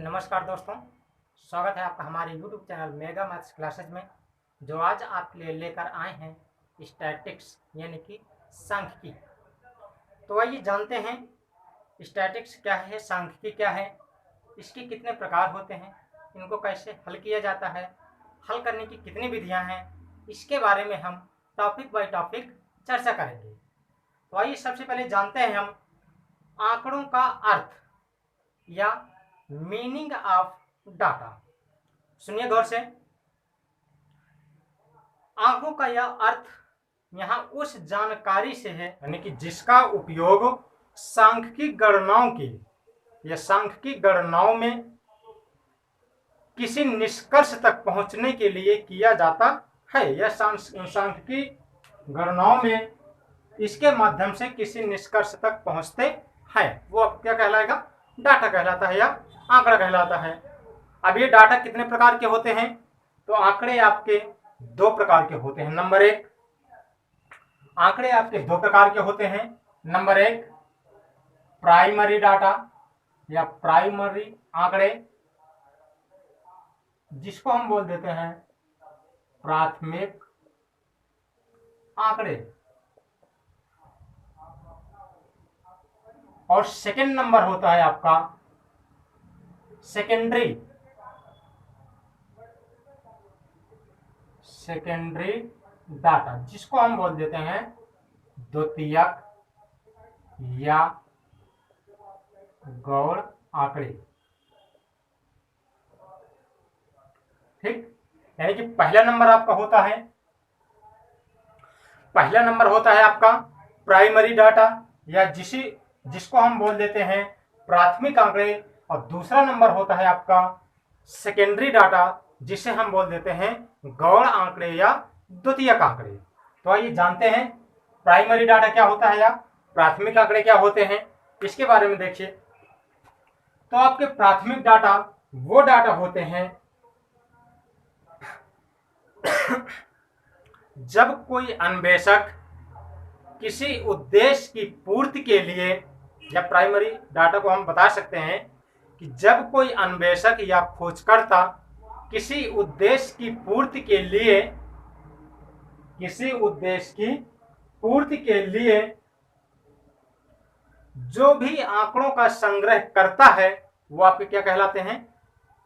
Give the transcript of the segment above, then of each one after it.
नमस्कार दोस्तों, स्वागत है आपका हमारे YouTube channel mega maths classes में। जो आज आपके लिए लेकर आए हैं स्टैटिक्स यानी कि सांख्यिकी। तो आइए जानते हैं स्टैटिक्स क्या है, सांख्यिकी क्या है, इसके कितने प्रकार होते हैं, इनको कैसे हल किया जाता है, हल करने की कितनी विधियां हैं, इसके बारे में हम टॉपिक बाय टॉपिक चर्चा करेंगे। तो आइए सबसे पहले जानते हैं हम आंकड़ों का अर्थ या मीनिंग ऑफ डाटा। सुनिए गौर से। आंकड़ों का यह अर्थ यहाँ उस जानकारी से है यानी कि जिसका उपयोग सांख्यिकी गणनाओं की या सांख्यिकी गणनाओं में किसी निष्कर्ष तक पहुंचने के लिए किया जाता है या सांख्यिकी गणनाओं में इसके माध्यम से किसी निष्कर्ष तक पहुंचते हैं, वो अब क्या कहलाएगा? डाटा कहलाता है या आंकड़ा कहलाता है। अब ये डाटा कितने प्रकार के होते हैं? तो आंकड़े आपके दो प्रकार के होते हैं। नंबर एक, आंकड़े आपके दो प्रकार के होते हैं। नंबर एक, प्राइमरी डाटा या प्राइमरी आंकड़े, जिसको हम बोल देते हैं प्राथमिक आंकड़े। और सेकंड नंबर होता है आपका सेकेंडरी डाटा, जिसको हम बोल देते हैं द्वितीयक या गौण आंकड़े। ठीक, यानी कि पहला नंबर आपका होता है आपका प्राइमरी डाटा या जिसको हम बोल देते हैं प्राथमिक आंकड़े, और दूसरा नंबर होता है आपका सेकेंडरी डाटा, जिसे हम बोल देते हैं गौण आंकड़े या द्वितीयक आंकड़े। तो आइए जानते हैं प्राइमरी डाटा क्या होता है या प्राथमिक आंकड़े क्या होते हैं, इसके बारे में देखिए। तो आपके प्राथमिक डाटा वो डाटा होते हैं जब कोई अन्वेषक किसी उद्देश्य की पूर्ति के लिए, या प्राइमरी डाटा को हम बता सकते हैं कि जब कोई अन्वेषक या खोजकर्ता किसी उद्देश्य की पूर्ति के लिए जो भी आंकड़ों का संग्रह करता है, वो आपके क्या कहलाते हैं?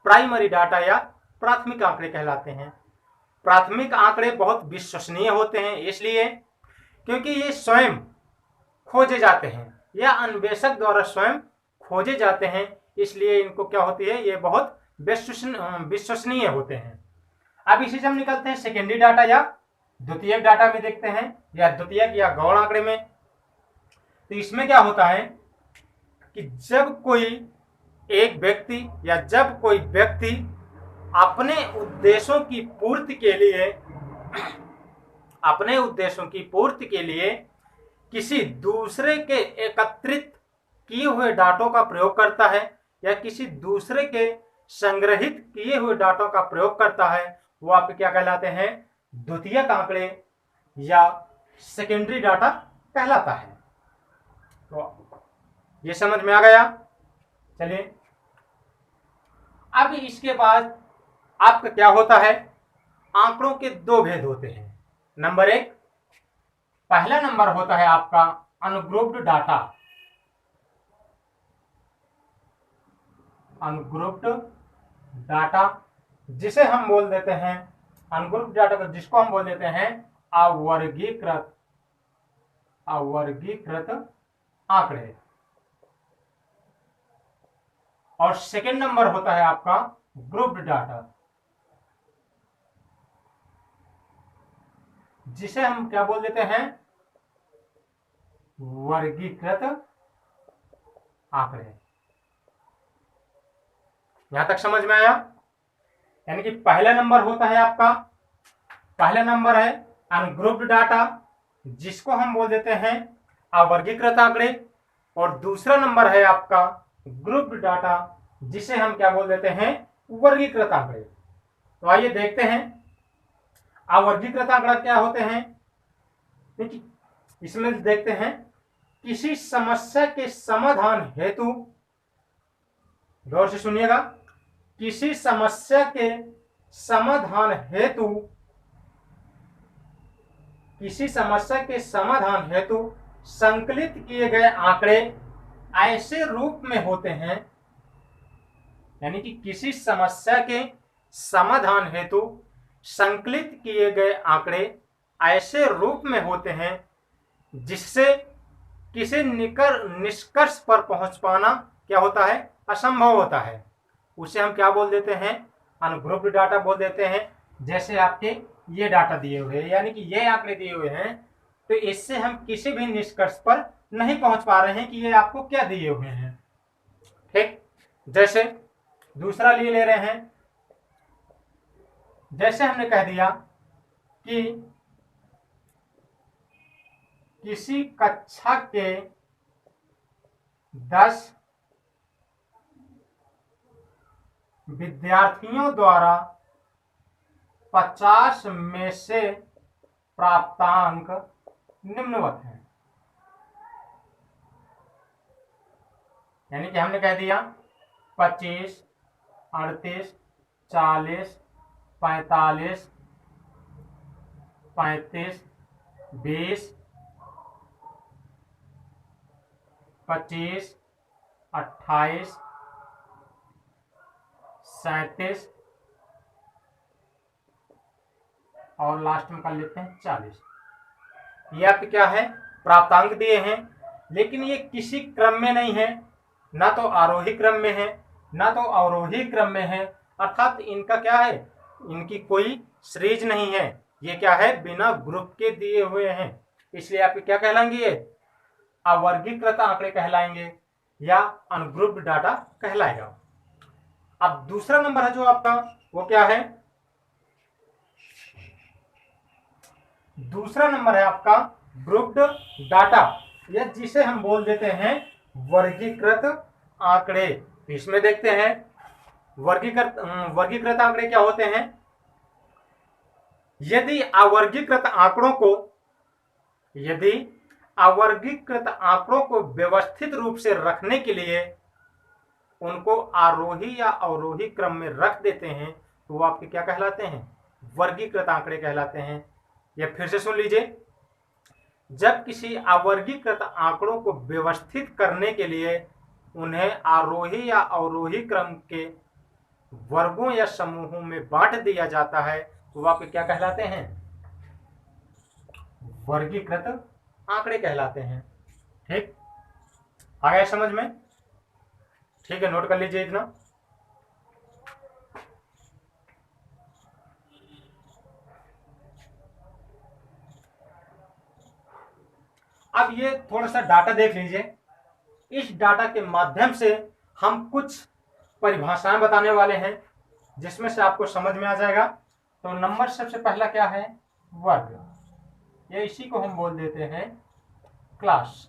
प्राइमरी डाटा या प्राथमिक आंकड़े कहलाते हैं। प्राथमिक आंकड़े बहुत विश्वसनीय होते हैं, इसलिए क्योंकि ये स्वयं खोजे जाते हैं या अन्वेषक द्वारा स्वयं खोजे जाते हैं, इसलिए इनको क्या होती है, ये बहुत विश्वसनीय होते हैं। अब इसी से हम निकलते हैं सेकेंडरी डाटा या द्वितीयक डाटा में देखते हैं, या द्वितीयक या गौण आंकड़े में। तो इसमें क्या होता है कि जब कोई व्यक्ति अपने उद्देश्यों की पूर्ति के लिए किसी दूसरे के एकत्रित किए हुए डाटों का प्रयोग करता है या किसी दूसरे के संग्रहित किए हुए डाटों का प्रयोग करता है, वो आपके क्या कहलाते हैं? द्वितीयक आंकड़े या सेकेंडरी डाटा कहलाता है। तो ये समझ में आ गया। चलिए, अब इसके बाद आपका क्या होता है? आंकड़ों के दो भेद होते हैं। नंबर एक, पहला नंबर होता है आपका अनग्रुप्ड डाटा, जिसे हम बोल देते हैं अनग्रुप्ड डाटा को, जिसको हम बोल देते हैं अवर्गीकृत आंकड़े। और सेकंड नंबर होता है आपका ग्रुप्ड डाटा, जिसे हम क्या बोल देते हैं? वर्गीकृत आंकड़े। यहां तक समझ में आया? यानी कि पहला नंबर है अनग्रुप्ड डाटा, जिसको हम बोल देते हैं अवर्गीकृत आंकड़े, और दूसरा नंबर है आपका ग्रुप्ड डाटा, जिसे हम क्या बोल देते हैं? वर्गीकृत आंकड़े। तो आइए देखते हैं अवर्गीकृत आंकड़ा क्या होते हैं। इसमें देखते हैं किसी समस्या के समाधान हेतु, गौर से सुनिएगा, किसी समस्या के समाधान हेतु संकलित किए गए आंकड़े ऐसे रूप में होते हैं, यानी कि किसी समस्या के समाधान हेतु संकलित किए गए आंकड़े ऐसे रूप में होते हैं जिससे किसी निष्कर्ष पर पहुंच पाना क्या होता है, असंभव होता है। उसे हम क्या बोल देते हैं, अनग्रुप्ड डाटा बोल देते हैं। जैसे आपके ये डाटा दिए हुए हैं, यानी कि ये आंकड़े दिए हुए हैं, तो इससे हम किसी भी निष्कर्ष पर नहीं पहुंच पा रहे हैं कि ये आपको क्या दिए हुए हैं। ठीक, जैसे दूसरा ले रहे हैं। जैसे हमने कह दिया कि किसी कक्षा के 10 विद्यार्थियों द्वारा 50 में से प्राप्तांक निम्नवत है। यानी कि हमने कह दिया 25, 38, 40, 45, 35, 20, 25, 28, 37 और लास्ट में कर लेते हैं 40। ये आपके क्या है, प्राप्तांक दिए हैं, लेकिन ये किसी क्रम में नहीं है, ना तो आरोही क्रम में है ना तो अवरोही क्रम में है। अर्थात इनका क्या है, इनकी कोई सीरीज नहीं है। ये क्या है, बिना ग्रुप के दिए हुए हैं, इसलिए आपके क्या कहलाएंगे, ये अवर्गीकृत आंकड़े कहलाएंगे या अनग्रुप्ड डाटा कहलाएगा। अब दूसरा नंबर है जो आपका, वो क्या है, दूसरा नंबर है आपका ग्रुप्ड डाटा, या जिसे हम बोल देते हैं वर्गीकृत आंकड़े। इसमें देखते हैं वर्गीकृत आंकड़े क्या होते हैं। यदि अवर्गीकृत आंकड़ों को व्यवस्थित रूप से रखने के लिए उनको आरोही या अवरोही क्रम में रख देते हैं तो वो आपके क्या कहलाते हैं, वर्गीकृत आंकड़े कहलाते हैं। या फिर से सुन लीजिए, जब किसी अवर्गीकृत आंकड़ों को व्यवस्थित करने के लिए उन्हें आरोही या अवरोही क्रम के वर्गों या समूहों में बांट दिया जाता है तो वो आपके क्या कहलाते हैं, वर्गीकृत आंकड़े कहलाते हैं। ठीक, आ गया समझ में? ठीक है, नोट कर लीजिए इतना। अब ये थोड़ा सा डाटा देख लीजिए। इस डाटा के माध्यम से हम कुछ परिभाषाएं बताने वाले हैं जिसमें से आपको समझ में आ जाएगा। तो नंबर सबसे पहला क्या है, वर्ग, या इसी को हम बोल देते हैं क्लास।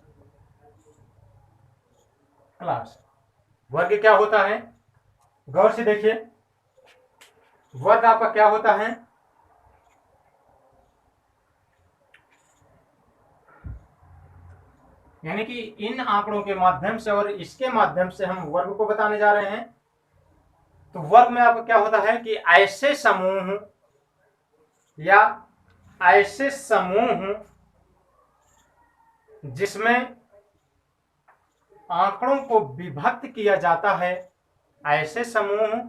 वर्ग क्या होता है, गौर से देखिए, वर्ग आपका क्या होता है, यानी कि इन आंकड़ों के माध्यम से और इसके माध्यम से हम वर्ग को बताने जा रहे हैं। तो वर्ग में आपका क्या होता है कि ऐसे समूह जिसमें आंकड़ों को विभक्त किया जाता है, ऐसे समूह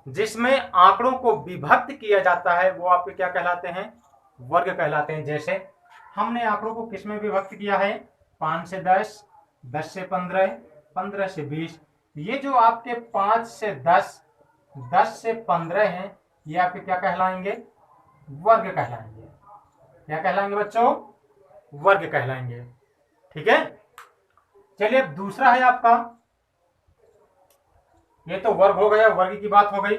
जिसमें आंकड़ों को विभक्त किया जाता है वो आपके क्या कहलाते हैं, वर्ग कहलाते हैं। जैसे हमने आंकड़ों को किसमें विभक्त किया है, 5 से 10, 10 से 15, 15 से 20। ये जो आपके 5 से 10, 10 से 15 हैं, ये आपके क्या कहलाएंगे, वर्ग कहलाएंगे। क्या कहलाएंगे बच्चों, वर्ग कहलाएंगे। ठीक है, चलिए अब दूसरा है आपका, ये तो वर्ग हो गया, वर्ग की बात हो गई।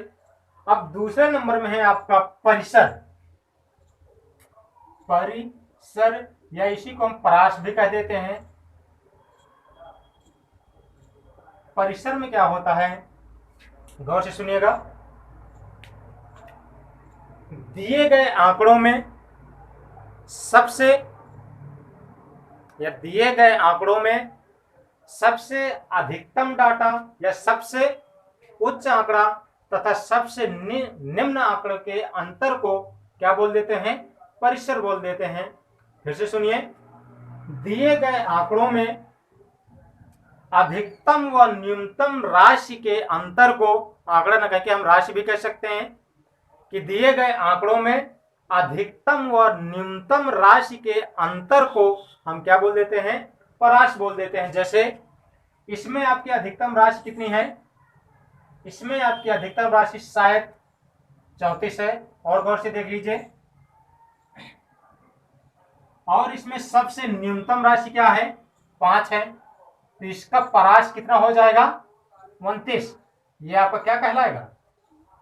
अब दूसरे नंबर में है आपका परिसर। या इसी को हम परास भी कह देते हैं। परिसर में क्या होता है, गौर से सुनिएगा, दिए गए आंकड़ों में सबसे अधिकतम डाटा या सबसे उच्च आंकड़ा तथा सबसे निम्न आंकड़े के अंतर को क्या बोल देते हैं? परिसर बोल देते हैं। फिर से सुनिए, दिए गए आंकड़ों में अधिकतम व न्यूनतम राशि के अंतर को, आंकड़ा न कहकर हम राशि भी कह सकते हैं, कि दिए गए आंकड़ों में अधिकतम व न्यूनतम राशि के अंतर को हम क्या बोल देते हैं? परास बोल देते हैं। जैसे इसमें आपकी अधिकतम राशि कितनी है? इसमें आपकी अधिकतम राशि शायद 34 है, और गौर से देख लीजिए। और इसमें सबसे न्यूनतम राशि क्या है? 5 है। तो इसका परास कितना हो जाएगा? 29। ये आपका क्या कहलाएगा?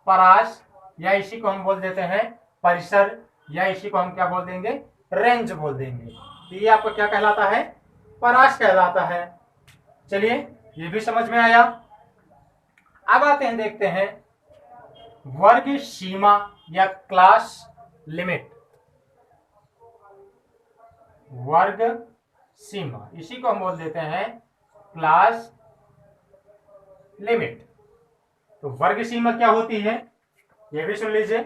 परास, या इसी को हम बोल देते हैं परिसर, या इसी को हम क्या बोल देंगे? रेंज बोल देंगे। तो ये आपको क्या कहलाता है? परास कहलाता है। चलिए, ये भी समझ में आया। अब आते हैं, देखते हैं वर्ग सीमा या क्लास लिमिट। वर्ग सीमा, इसी को हम बोल देते हैं क्लास लिमिट। तो वर्ग सीमा क्या होती है, ये भी सुन लीजिए।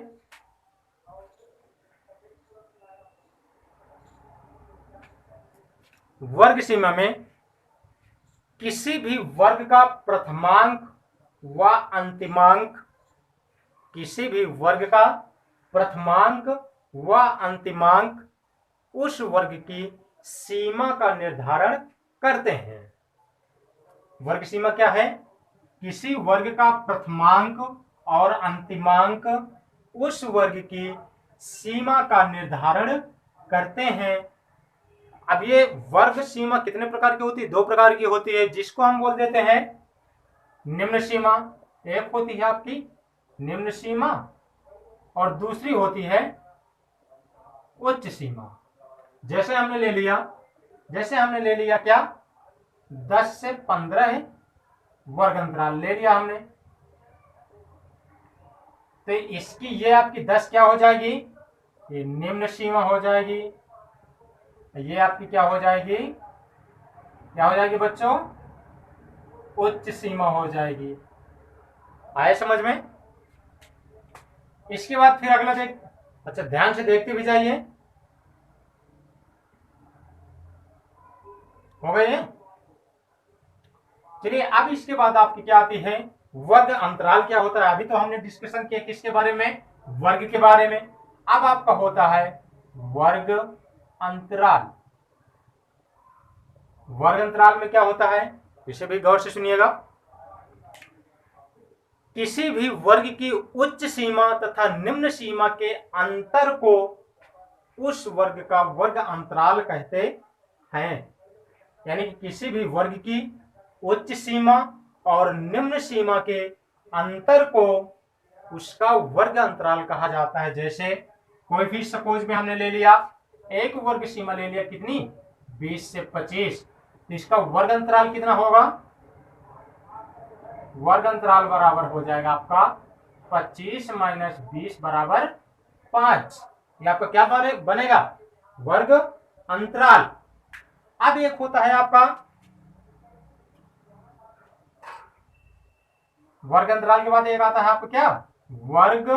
वर्ग सीमा में किसी भी वर्ग का प्रथमांक व अंतिमांक, किसी भी वर्ग का प्रथमांक व अंतिमांक उस वर्ग की सीमा का निर्धारण करते हैं। वर्ग सीमा क्या है? किसी वर्ग का प्रथमांक और अंतिमांक उस वर्ग की सीमा का निर्धारण करते हैं। अब ये वर्ग सीमा कितने प्रकार की होती है? 2 प्रकार की होती है, जिसको हम बोल देते हैं निम्न सीमा। एक होती है आपकी निम्न सीमा, और दूसरी होती है उच्च सीमा। जैसे हमने ले लिया क्या? 10 से 15 वर्ग अंतराल ले लिया हमने। तो इसकी ये आपकी 10 क्या हो जाएगी? ये निम्न सीमा हो जाएगी। ये आपकी क्या हो जाएगी? क्या हो जाएगी बच्चों? उच्च सीमा हो जाएगी। आए समझ में? इसके बाद फिर अगला देख, अच्छा ध्यान से देखते भी जाइए। हो गए? चलिए, अब इसके बाद आपकी क्या आती है? वर्ग अंतराल क्या होता है? अभी तो हमने डिस्कशन किया किसके बारे में? वर्ग के बारे में। अब आपका होता है वर्ग अंतराल। वर्ग अंतराल में क्या होता है, इसे भी गौर से सुनिएगा। किसी भी वर्ग की उच्च सीमा तथा निम्न सीमा के अंतर को उस वर्ग का वर्ग अंतराल कहते हैं। यानी कि किसी भी वर्ग की उच्च सीमा और निम्न सीमा के अंतर को उसका वर्ग अंतराल कहा जाता है। जैसे कोई भी सपोज में हमने ले लिया, एक वर्ग सीमा ले लिया, कितनी? 20 से 25। तो इसका वर्ग अंतराल कितना होगा? वर्ग अंतराल बराबर हो जाएगा आपका 25 माइनस 20 बराबर 5। ये आपका क्या बनेगा? वर्ग अंतराल। अब एक होता है आपका वर्ग अंतराल के बाद एक आता है आपका क्या? वर्ग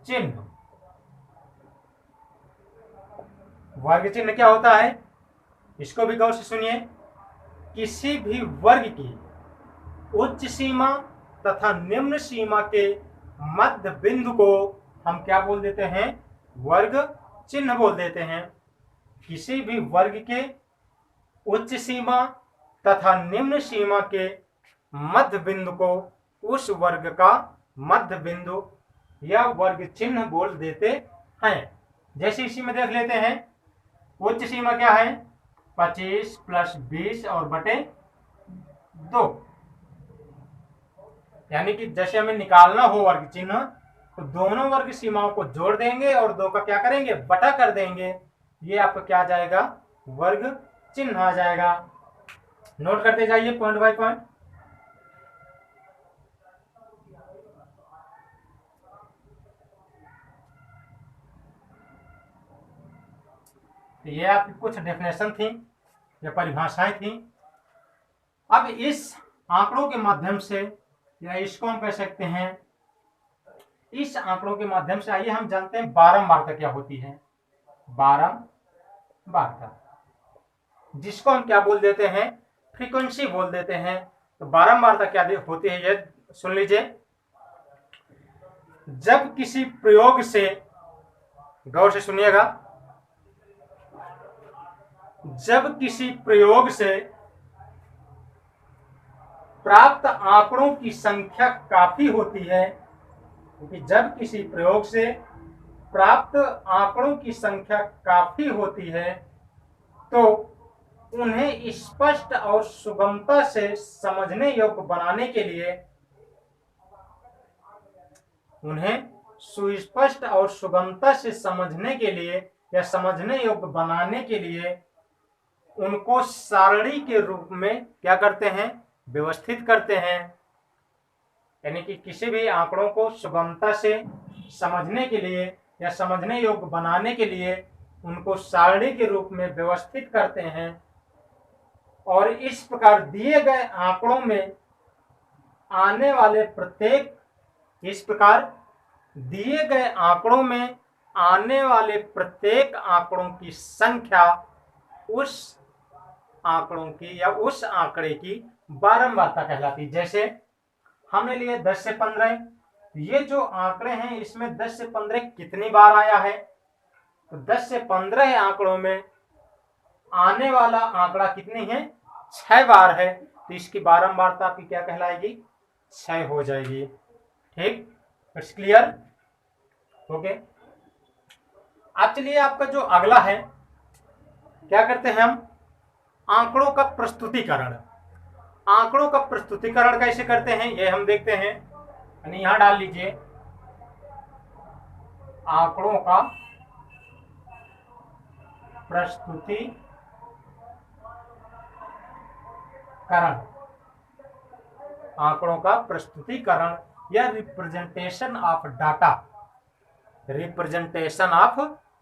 चिन्ह। वर्ग चिन्ह क्या होता है, इसको भी गौर से सुनिए। किसी भी वर्ग की उच्च सीमा तथा निम्न सीमा के मध्य बिंदु को हम क्या बोल देते हैं? वर्ग चिन्ह बोल देते हैं। किसी भी वर्ग के उच्च सीमा तथा निम्न सीमा के मध्य बिंदु को उस वर्ग का मध्य बिंदु या वर्ग चिन्ह बोल देते हैं। जैसे इसी में देख लेते हैं, उच्च सीमा क्या है? 25 प्लस 20 और बटे 2। यानी कि जैसे हमें निकालना हो वर्ग चिन्ह, तो दोनों वर्ग सीमाओं को जोड़ देंगे और 2 का क्या करेंगे? बटा कर देंगे। ये आपका क्या आ जाएगा? वर्ग चिन्ह आ जाएगा। नोट करते जाइए पॉइंट बाय पॉइंट। तो ये आपकी कुछ डेफिनेशन थी या परिभाषाएं थी। अब इस आंकड़ों के माध्यम से या इसको हम कह सकते हैं इस आंकड़ों के माध्यम से। आइए हम जानते हैं बारंबारता क्या होती है। बारंबारता जिसको हम क्या बोल देते हैं, फ्रीक्वेंसी बोल देते हैं। तो बारंबारता क्या होती है ये सुन लीजिए। जब किसी प्रयोग से, गौर से सुनिएगा, जब किसी प्रयोग से प्राप्त आंकड़ों की संख्या काफी होती है, क्योंकि जब किसी प्रयोग से प्राप्त आंकड़ों की संख्या काफी होती है तो उन्हें स्पष्ट और सुगमता से समझने योग्य बनाने के लिए, उन्हें सुस्पष्ट और सुगमता से समझने के लिए या समझने योग्य बनाने के लिए उनको सारणी के रूप में क्या करते हैं, व्यवस्थित करते हैं। यानी कि किसी भी आंकड़ों को सुगमता से समझने के लिए या समझने योग्य बनाने के लिए उनको सारणी के रूप में व्यवस्थित करते हैं। और इस प्रकार दिए गए आंकड़ों में आने वाले प्रत्येक, इस प्रकार दिए गए आंकड़ों में आने वाले प्रत्येक आंकड़ों की संख्या उस आंकड़ों की या उस आंकड़े की बारंबारता कहलाती है। जैसे हमने लिए 10 से 15, ये जो आंकड़े हैं इसमें 10 से 15 कितनी बार आया है, तो 10 से 15 आंकड़ों में आने वाला आंकड़ा कितनी है, 6 बार है। तो इसकी बारंबारता आपकी क्या कहलाएगी, 6 हो जाएगी। ठीक, इट्स क्लियर, ओके। अब चलिए आपका जो अगला है, क्या करते हैं हम, आंकड़ों का प्रस्तुतिकरण। आंकड़ों का प्रस्तुतिकरण कैसे करते हैं ये हम देखते हैं। यानी यहां डाल लीजिए आंकड़ों का प्रस्तुतिकरण, आंकड़ों का प्रस्तुतिकरण या representation of data, representation of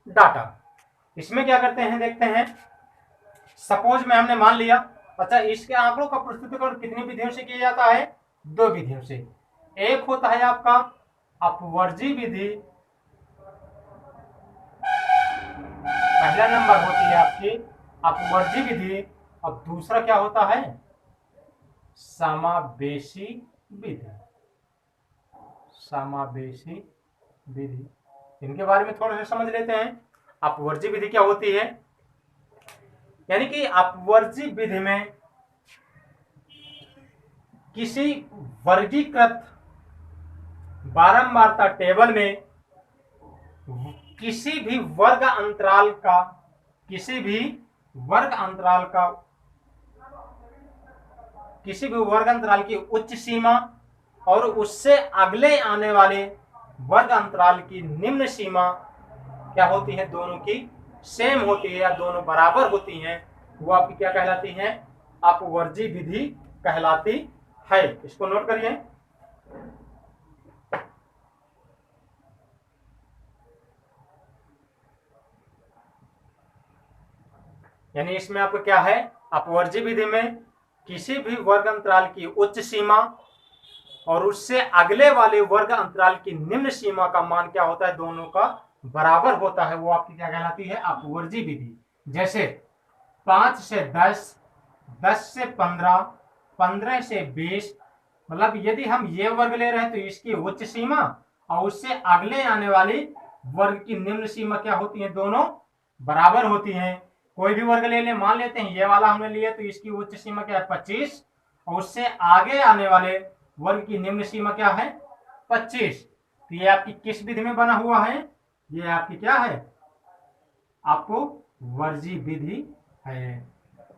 data. इसमें क्या करते हैं देखते हैं। सपोज में हमने मान लिया, अच्छा इसके आंकड़ों का प्रस्तुतिकरण कितनी विधियों से किया जाता है, 2 विधियों से। एक होता है आपका अपवर्जी विधि, पहला नंबर होती है आपकी अपवर्जी विधि, और दूसरा क्या होता है, समावेशी विधि। समावेशी विधि, इनके बारे में थोड़ा सा समझ लेते हैं। अपवर्जी विधि क्या होती है, यानी कि अपवर्जी विधि में किसी वर्गीकृत बारंबारता टेबल में किसी भी वर्ग अंतराल का, किसी भी वर्ग अंतराल का, किसी भी वर्ग अंतराल की उच्च सीमा और उससे अगले आने वाले वर्ग अंतराल की निम्न सीमा क्या होती है, दोनों की सेम होती है या दोनों बराबर होती हैं, वो आपकी क्या कहलाती हैं, अपवर्जी विधि कहलाती है। इसको नोट करिए। यानी इसमें आपको क्या है, अपवर्जी विधि में किसी भी वर्ग अंतराल की उच्च सीमा और उससे अगले वाले वर्ग अंतराल की निम्न सीमा का मान क्या होता है, दोनों का बराबर होता है, वो आपकी क्या कहलाती है, अपवर्जी विधि। जैसे 5 से 10, 10 से 15, 15 से 20, मतलब यदि हम ये वर्ग ले रहे हैं तो इसकी उच्च सीमा और उससे अगले आने वाली वर्ग की निम्न सीमा क्या होती है, दोनों बराबर होती हैं। कोई भी वर्ग ले लें, मान लेते हैं ये वाला हमने लिया तो इसकी उच्च सीमा क्या है, 25, और उससे आगे आने वाले वर्ग की निम्न सीमा क्या है, 25। तो ये आपकी किस विधि में बना हुआ है, ये आपकी क्या है, अपवर्जी विधि है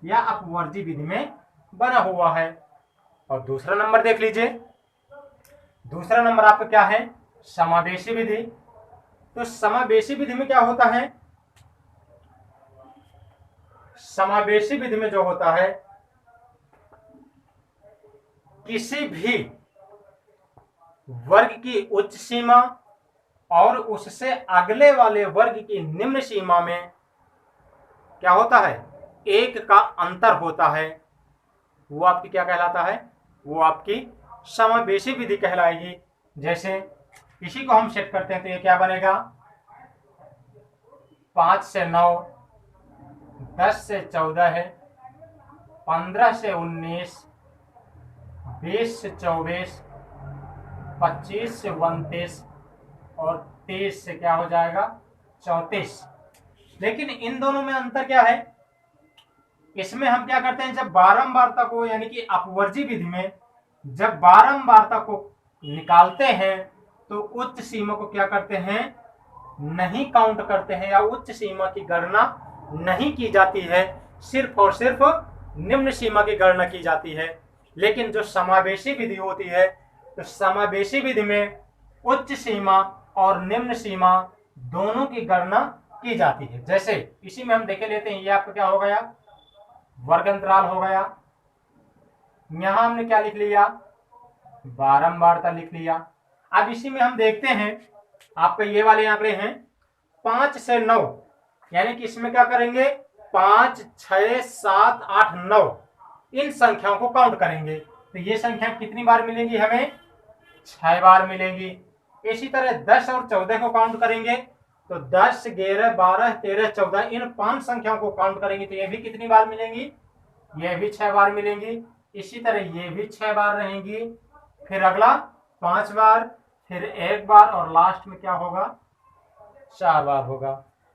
या अपवर्जी विधि में बना हुआ है। और दूसरा नंबर देख लीजिए, दूसरा नंबर आपका क्या है, समावेशी विधि। तो समावेशी विधि में क्या होता है, समावेशी विधि में जो होता है, किसी भी वर्ग की उच्च सीमा और उससे अगले वाले वर्ग की निम्न सीमा में क्या होता है, 1 का अंतर होता है, वो आपकी क्या कहलाता है, वो आपकी समावेशी विधि कहलाएगी। जैसे इसी को हम सेट करते हैं तो ये क्या बनेगा, 5 से 9, 10 से 14 है, 15 से 19, 20 से 24, 25 से 29 और 23 से क्या हो जाएगा 34। लेकिन इन दोनों में अंतर क्या है, इसमें हम क्या करते हैं, जब बारंबारता को यानी कि अपवर्जी विधि में जब बारंबारता को निकालते हैं तो उच्च सीमा को क्या करते हैं, नहीं काउंट करते हैं या उच्च सीमा की गणना नहीं की जाती है, सिर्फ और सिर्फ निम्न सीमा की गणना की जाती है। लेकिन जो समावेशी विधि होती है तो समावेशी विधि में उच्च सीमा और निम्न सीमा दोनों की गणना की जाती है। जैसे इसी में हम देखे लेते हैं, ये आपका क्या हो गया, वर्ग अंतराल हो गया। यहां हमने क्या लिख लिया, बारंबारता लिख लिया। अब इसी में हम देखते हैं, आपके ये वाले आंकड़े हैं 5 से 9, यानी कि इसमें क्या करेंगे, 5, 6, 7, 8, 9 इन संख्याओं को काउंट करेंगे तो ये संख्या कितनी बार मिलेंगी, हमें 6 बार मिलेंगी। इसी तरह 10 और 14 को काउंट करेंगे तो 10, 11, 12, 13, 14 इन 5 संख्याओं को काउंट करेंगे तो ये भी कितनी बार मिलेंगी, ये भी 6 बार मिलेंगी। इसी तरह ये भी 6 बार रहेंगी, फिर अगला 5 बार, फिर 1 बार और लास्ट में क्या होगा, 4 बार होगा।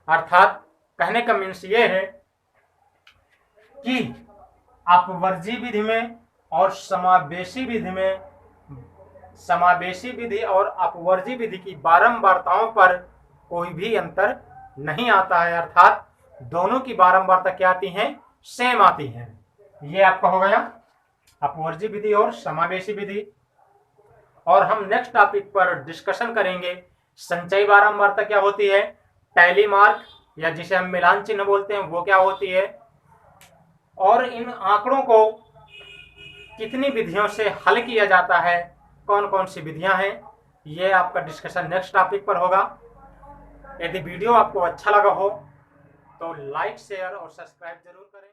अर्थात कहने का मीन्स ये है कि अपवर्जी विधि में और समावेशी विधि में, समावेशी विधि और अपवर्जी विधि की बारंबारताओं पर कोई भी अंतर नहीं आता है। अर्थात दोनों की बारंबारता क्या आती हैं, सेम आती है। ये आपका हो गया अपवर्जी विधि और समावेशी विधि। और हम नेक्स्ट टॉपिक पर डिस्कशन करेंगे संचयी बारंबारता क्या होती है, टैली मार्क या जिसे हम मिलान चिन्ह बोलते हैं वो क्या होती है, और इन आंकड़ों को कितनी विधियों से हल किया जाता है, कौन कौन सी विधियां हैं, ये आपका डिस्कशन नेक्स्ट टॉपिक पर होगा। यदि वीडियो आपको अच्छा लगा हो तो लाइक, शेयर और सब्सक्राइब जरूर करें।